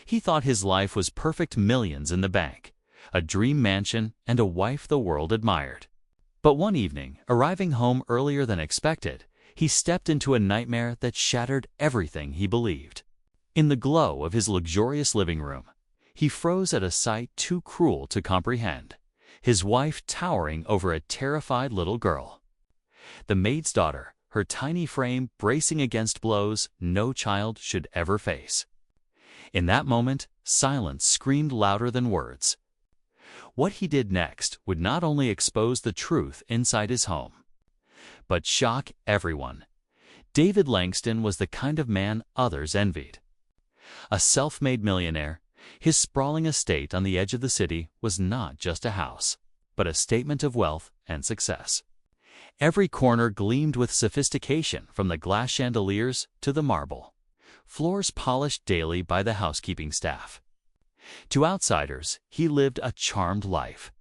He thought his life was perfect, millions in the bank, a dream mansion, and a wife the world admired. But one evening, arriving home earlier than expected, he stepped into a nightmare that shattered everything he believed. In the glow of his luxurious living room, he froze at a sight too cruel to comprehend: his wife towering over a terrified little girl. The maid's daughter, her tiny frame bracing against blows no child should ever face. In that moment, silence screamed louder than words. What he did next would not only expose the truth inside his home, but shock everyone. David Langston was the kind of man others envied. A self-made millionaire, his sprawling estate on the edge of the city was not just a house, but a statement of wealth and success. Every corner gleamed with sophistication, from the glass chandeliers to the marble floors polished daily by the housekeeping staff. To outsiders, he lived a charmed life.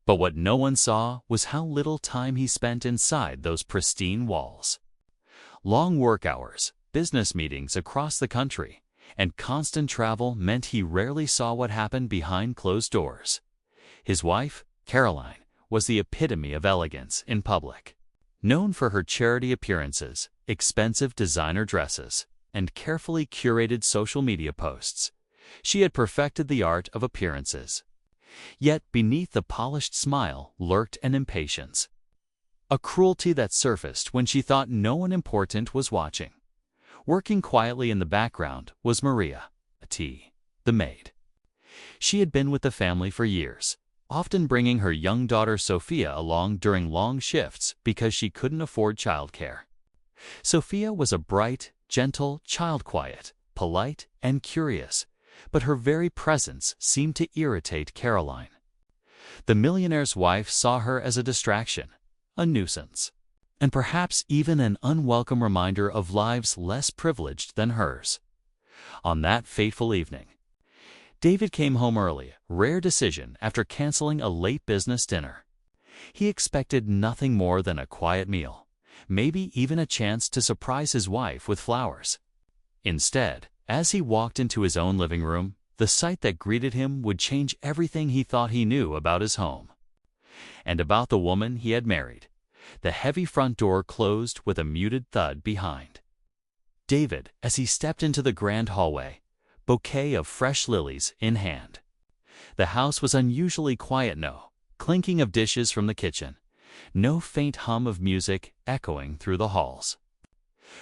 But what no one saw was how little time he spent inside those pristine walls. Long work hours, business meetings across the country, and constant travel meant he rarely saw what happened behind closed doors. His wife, Caroline, was the epitome of elegance in public. Known for her charity appearances, expensive designer dresses, and carefully curated social media posts, she had perfected the art of appearances. Yet beneath the polished smile lurked an impatience, a cruelty that surfaced when she thought no one important was watching. Working quietly in the background was Maria, the maid. She had been with the family for years, often bringing her young daughter Sophia along during long shifts because she couldn't afford childcare. Sophia was a bright, gentle child, quiet, polite, and curious, but her very presence seemed to irritate Caroline. The millionaire's wife saw her as a distraction, a nuisance, and perhaps even an unwelcome reminder of lives less privileged than hers. On that fateful evening, David came home early, rare decision after canceling a late business dinner. He expected nothing more than a quiet meal, maybe even a chance to surprise his wife with flowers. Instead, as he walked into his own living room, the sight that greeted him would change everything he thought he knew about his home and about the woman he had married. The heavy front door closed with a muted thud behind David as he stepped into the grand hallway, bouquet of fresh lilies in hand. The house was unusually quiet, no clinking of dishes from the kitchen, no faint hum of music echoing through the halls.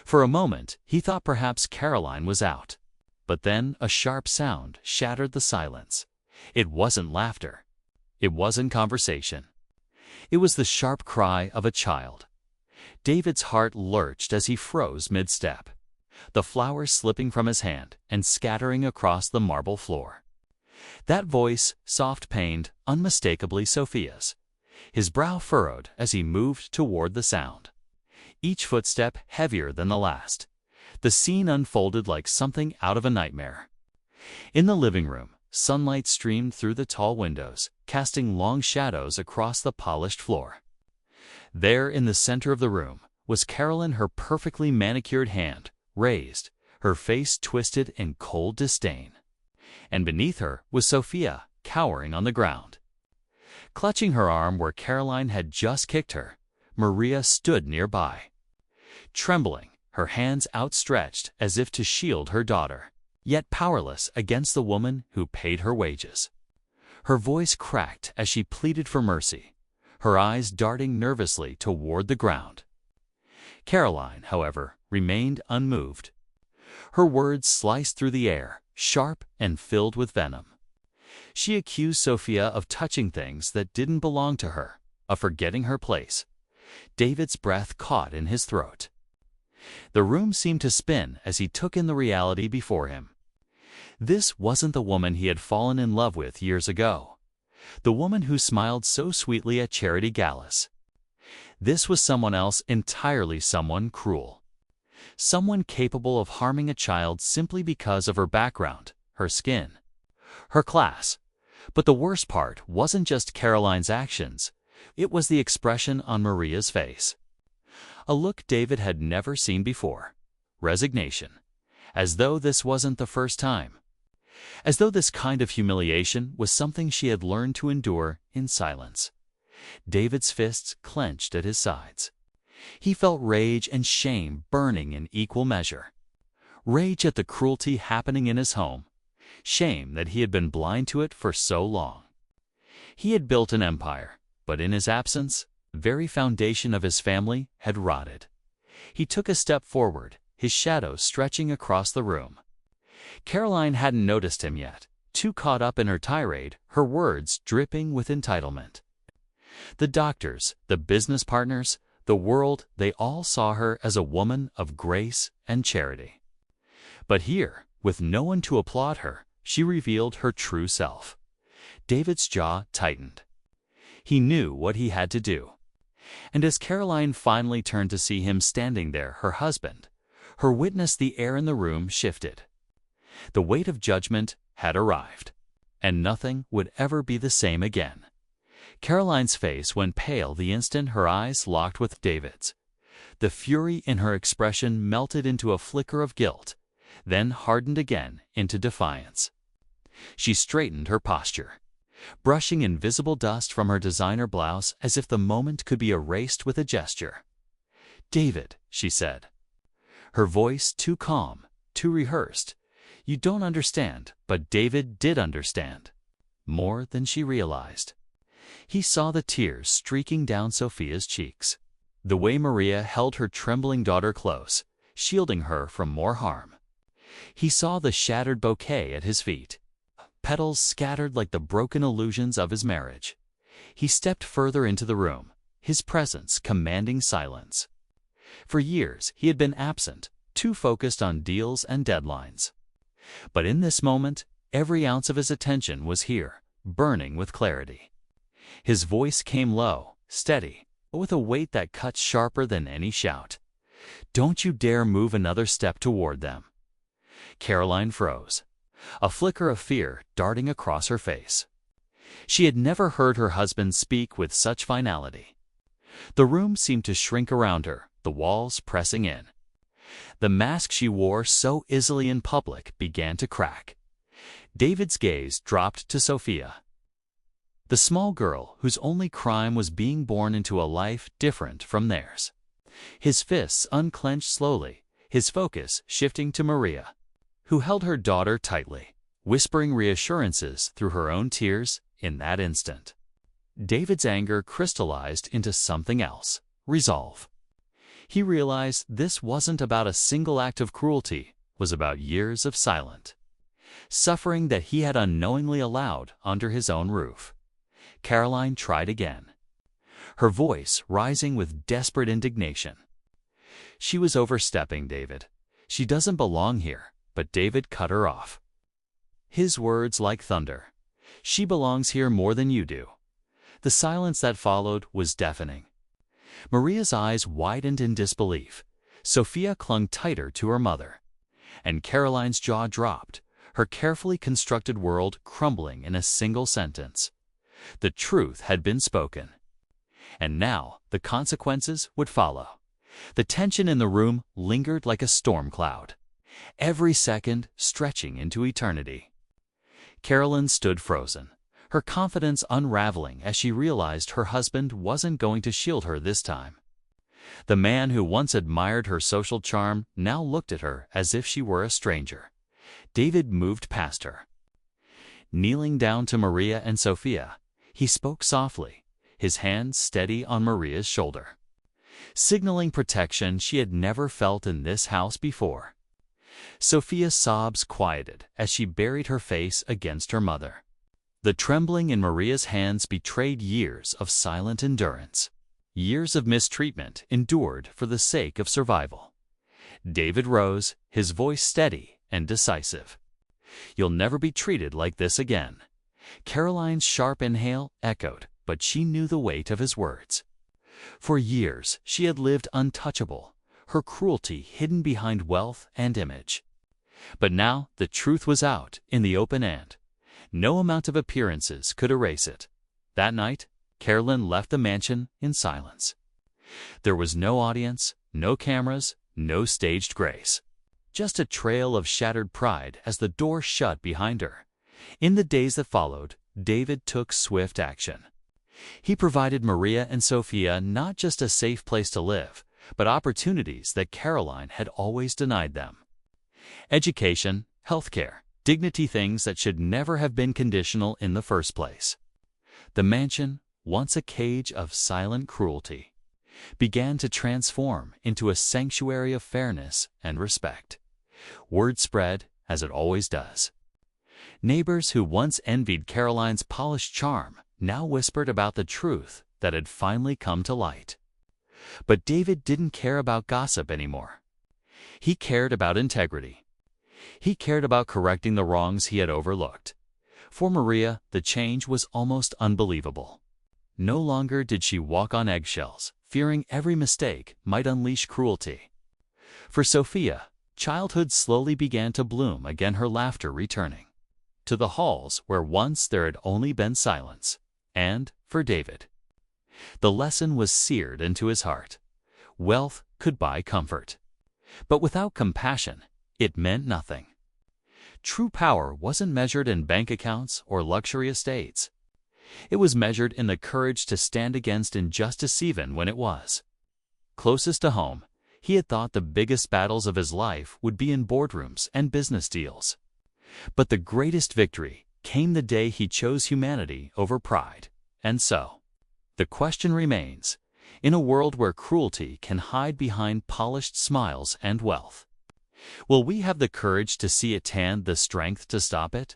For a moment, he thought perhaps Caroline was out. But then a sharp sound shattered the silence. It wasn't laughter. It wasn't conversation. It was the sharp cry of a child. David's heart lurched as he froze mid-step, the flowers slipping from his hand and scattering across the marble floor. That voice, soft-pained, unmistakably Sophia's. His brow furrowed as he moved toward the sound, each footstep heavier than the last. The scene unfolded like something out of a nightmare. In the living room, sunlight streamed through the tall windows, casting long shadows across the polished floor. There in the center of the room was Caroline, her perfectly manicured hand raised, her face twisted in cold disdain. And beneath her was Sophia, cowering on the ground. Clutching her arm where Caroline had just kicked her, Maria stood nearby, trembling, her hands outstretched as if to shield her daughter, yet powerless against the woman who paid her wages. Her voice cracked as she pleaded for mercy, her eyes darting nervously toward the ground. Caroline, however, remained unmoved. Her words sliced through the air, sharp and filled with venom. She accused Sophia of touching things that didn't belong to her, of forgetting her place. David's breath caught in his throat. The room seemed to spin as he took in the reality before him. This wasn't the woman he had fallen in love with years ago, the woman who smiled so sweetly at charity galas. This was someone else entirely, someone cruel, someone capable of harming a child simply because of her background, her skin, her class. But the worst part wasn't just Caroline's actions, it was the expression on Maria's face. A look David had never seen before: resignation, as though this wasn't the first time. as though this kind of humiliation was something she had learned to endure in silence. David's fists clenched at his sides. He felt rage and shame burning in equal measure. Rage at the cruelty happening in his home, shame that he had been blind to it for so long. He had built an empire, but in his absence, the very foundation of his family had rotted. He took a step forward, his shadow stretching across the room. Caroline hadn't noticed him yet, too caught up in her tirade, her words dripping with entitlement. The doctors, the business partners, the world, they all saw her as a woman of grace and charity. But here, with no one to applaud her, she revealed her true self. David's jaw tightened. He knew what he had to do. And as Caroline finally turned to see him standing there, her husband, her witness, the air in the room shifted. The weight of judgment had arrived, and nothing would ever be the same again. Caroline's face went pale the instant her eyes locked with David's. The fury in her expression melted into a flicker of guilt, then hardened again into defiance. She straightened her posture, brushing invisible dust from her designer blouse as if the moment could be erased with a gesture. "David," she said, her voice too calm, too rehearsed. "You don't understand." But David did understand, more than she realized. He saw the tears streaking down Sophia's cheeks, the way Maria held her trembling daughter close, shielding her from more harm. He saw the shattered bouquet at his feet, petals scattered like the broken illusions of his marriage. He stepped further into the room, his presence commanding silence. For years he had been absent, too focused on deals and deadlines. But in this moment, every ounce of his attention was here, burning with clarity. His voice came low, steady, but with a weight that cut sharper than any shout. "Don't you dare move another step toward them." Caroline froze, a flicker of fear darting across her face. She had never heard her husband speak with such finality. The room seemed to shrink around her, the walls pressing in. The mask she wore so easily in public began to crack. David's gaze dropped to Sophia, the small girl whose only crime was being born into a life different from theirs. His fists unclenched slowly, his focus shifting to Maria, who held her daughter tightly, whispering reassurances through her own tears in that instant. David's anger crystallized into something else: resolve. He realized this wasn't about a single act of cruelty, it was about years of silent suffering that he had unknowingly allowed under his own roof. Caroline tried again, her voice rising with desperate indignation. She was overstepping, David. She doesn't belong here. But David cut her off, his words like thunder. "She belongs here more than you do." The silence that followed was deafening. Maria's eyes widened in disbelief. Sophia clung tighter to her mother, and Caroline's jaw dropped, her carefully constructed world crumbling in a single sentence. The truth had been spoken, and now the consequences would follow. The tension in the room lingered like a storm cloud, every second stretching into eternity. Caroline stood frozen, her confidence unraveling as she realized her husband wasn't going to shield her this time. The man who once admired her social charm now looked at her as if she were a stranger. David moved past her. Kneeling down to Maria and Sophia, he spoke softly, his hand steady on Maria's shoulder, signaling protection she had never felt in this house before. Sophia's sobs quieted as she buried her face against her mother. The trembling in Maria's hands betrayed years of silent endurance, years of mistreatment endured for the sake of survival. David rose, his voice steady and decisive. "You'll never be treated like this again." Caroline's sharp inhale echoed, but she knew the weight of his words. For years she had lived untouchable, her cruelty hidden behind wealth and image. But now the truth was out in the open, and no amount of appearances could erase it. That night, Caroline left the mansion in silence. There was no audience, no cameras, no staged grace. Just a trail of shattered pride as the door shut behind her, In the days that followed, David took swift action. He provided Maria and Sophia not just a safe place to live, but opportunities that Caroline had always denied them. Education, healthcare, dignity, things that should never have been conditional in the first place. The mansion, once a cage of silent cruelty, began to transform into a sanctuary of fairness and respect. Word spread, as it always does. Neighbors who once envied Caroline's polished charm now whispered about the truth that had finally come to light. But David didn't care about gossip anymore. He cared about integrity. He cared about correcting the wrongs he had overlooked. For Maria, the change was almost unbelievable. No longer did she walk on eggshells, fearing every mistake might unleash cruelty. For Sophia, childhood slowly began to bloom again, her laughter returning to the halls where once there had only been silence. And, for David, the lesson was seared into his heart. Wealth could buy comfort, but without compassion, it meant nothing. True power wasn't measured in bank accounts or luxury estates. It was measured in the courage to stand against injustice even when it was closest to home. He had thought the biggest battles of his life would be in boardrooms and business deals. But the greatest victory came the day he chose humanity over pride. And so, the question remains, in a world where cruelty can hide behind polished smiles and wealth, will we have the courage to see it and the strength to stop it?